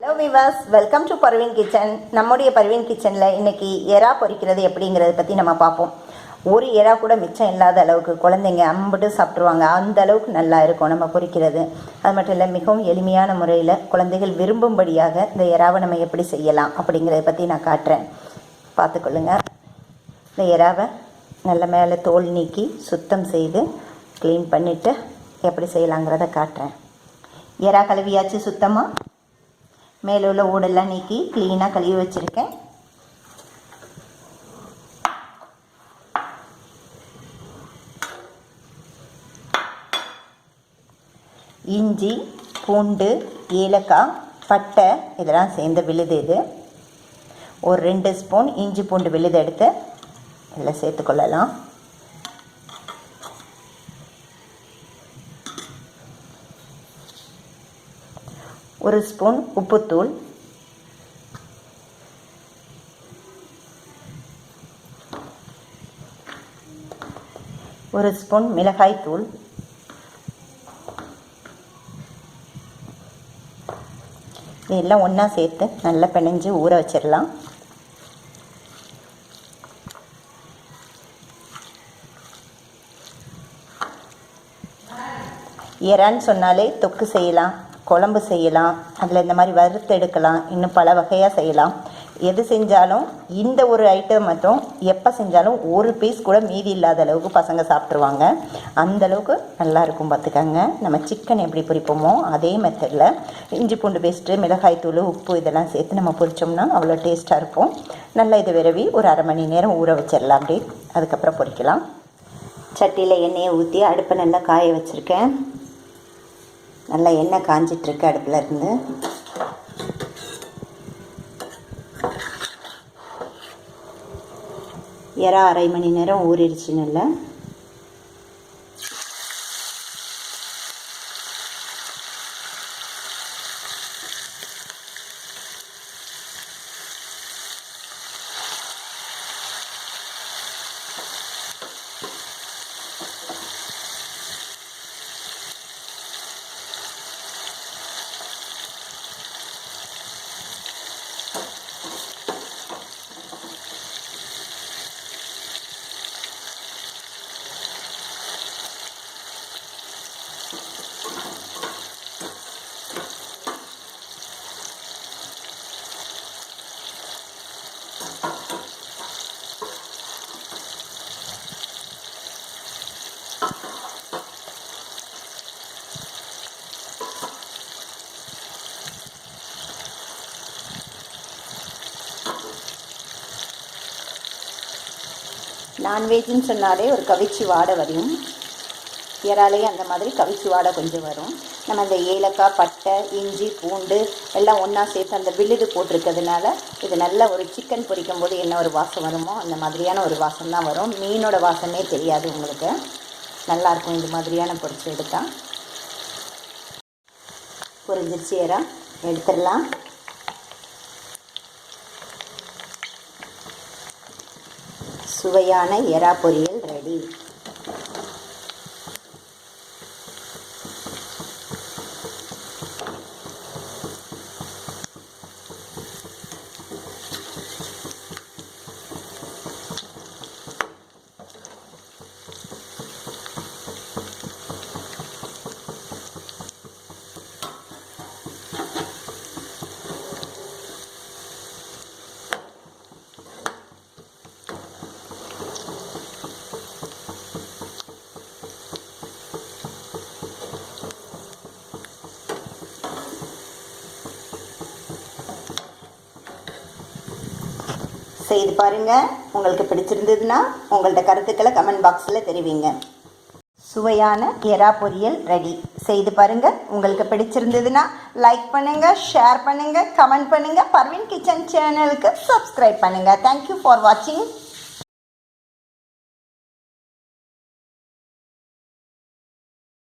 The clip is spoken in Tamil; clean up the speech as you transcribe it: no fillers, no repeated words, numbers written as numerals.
Hello Vilas, welcome to Parveen kitchen. நம்முடைய பர்வீன் கிச்சனில் இன்றைக்கி எறா பொரிக்கிறது எப்படிங்கிறத பற்றி நம்ம பார்ப்போம். ஒரு எறா கூட மிச்சம் இல்லாத அளவுக்கு குழந்தைங்க அம்பிட்டு சாப்பிட்ருவாங்க. அந்த அளவுக்கு நல்லா இருக்கும் நம்ம பொரிக்கிறது. அது மட்டும் இல்லை, மிகவும் எளிமையான முறையில் குழந்தைகள் விரும்பும்படியாக இந்த எறாவை நம்ம எப்படி செய்யலாம் அப்படிங்கிறத பற்றி நான் காட்டுறேன், பார்த்துக்கொள்ளுங்க. இந்த எறாவை நல்ல மேலே தோல் நீக்கி சுத்தம் செய்து க்ளீன் பண்ணிவிட்டு எப்படி செய்யலாங்கிறத காட்டுறேன். எறா கழுவியாச்சு சுத்தமாக. மேலே உள்ள ஊடெல்லாம் நீக்கி க்ளீனாக கழுவி வச்சுருக்கேன். இஞ்சி, பூண்டு, ஏலக்காய், பட்டை இதெல்லாம் சேர்ந்த விழுது. இது ஒரு 2 ஸ்பூன் இஞ்சி பூண்டு விழுது எடுத்து இதில் சேர்த்துக்கொள்ளலாம். ஒரு ஸ்பூன் உப்புத்தூள், ஒரு ஸ்பூன் மிளகாய்த்தூள், இதெல்லாம் ஒன்றா சேர்த்து நல்லா பிணைஞ்சு ஊற வச்சிடலாம். எறான்னு சொன்னாலே தொக்கு செய்யலாம், குழம்பு செய்யலாம், அதில் இந்த மாதிரி வறுத்து எடுக்கலாம், இன்னும் பல வகையாக செய்யலாம். எது செஞ்சாலும் இந்த ஒரு ஐட்டம் மட்டும் எப்போ செஞ்சாலும் ஒரு பீஸ் கூட மீதி இல்லாத அளவுக்கு பசங்க சாப்பிட்ருவாங்க. அந்தளவுக்கு நல்லாயிருக்கும். பார்த்துக்கங்க, நம்ம சிக்கன் எப்படி பொரிப்போமோ அதே மெத்தடில் இஞ்சி பூண்டு பேஸ்ட்டு, மிளகாய்த்தூள், உப்பு இதெல்லாம் சேர்த்து நம்ம பொரித்தோம்னா அவ்வளோ டேஸ்ட்டாக இருக்கும். நல்லா இது விரவி ஒரு அரை மணி நேரம் ஊற வச்சிடலாம். அப்படி அதுக்கப்புறம் பொரிக்கலாம். சட்டியில் எண்ணெயை ஊற்றி அடுப்பை நல்லா காய வச்சுருக்கேன். நல்லா எண்ணெய் காஞ்சிட்ருக்கு அடுப்பில் இருந்து. எறா அரை மணி நேரம் ஊறிடுச்சு நல்லா. நான்வெஜ்னு சொன்னாலே ஒரு கவிச்சி வாடை வரும். இறாலையே அந்த மாதிரி கவிச்சி வாடை கொஞ்சம் வரும். நம்ம அந்த ஏலக்காய், பட்டை, இஞ்சி, பூண்டு எல்லாம் ஒன்றா சேர்த்து அந்த விழுது போட்டிருக்கிறதுனால இது நல்ல ஒரு சிக்கன் பொரிக்கும் போது என்ன ஒரு வாசம் வருமோ அந்த மாதிரியான ஒரு வாசம் தான் வரும். மீனோட வாசமே தெரியாது உங்களுக்கு. நல்லாயிருக்கும் இது மாதிரியான பொரிச்சு எடுத்தால். பொரிஞ்சிருச்சு எறா, எடுத்துடலாம். சுவையான எறா பொரியல் ரெடி. செய்து பாருங்கள். உங்களுக்கு பிடிச்சிருந்ததுன்னா உங்கள்ட்ட கருத்துக்களை கமெண்ட் பாக்ஸில் தெரிவிங்க. சுவையான எறா பொரியல் ரெடி. செய்து பாருங்கள். உங்களுக்கு பிடிச்சிருந்ததுன்னா லைக் பண்ணுங்கள், ஷேர் பண்ணுங்கள், கமெண்ட் பண்ணுங்கள். பர்வீன் கிச்சன் சேனலுக்கு சப்ஸ்கிரைப் பண்ணுங்கள். தேங்க்யூ ஃபார் வாட்சிங்.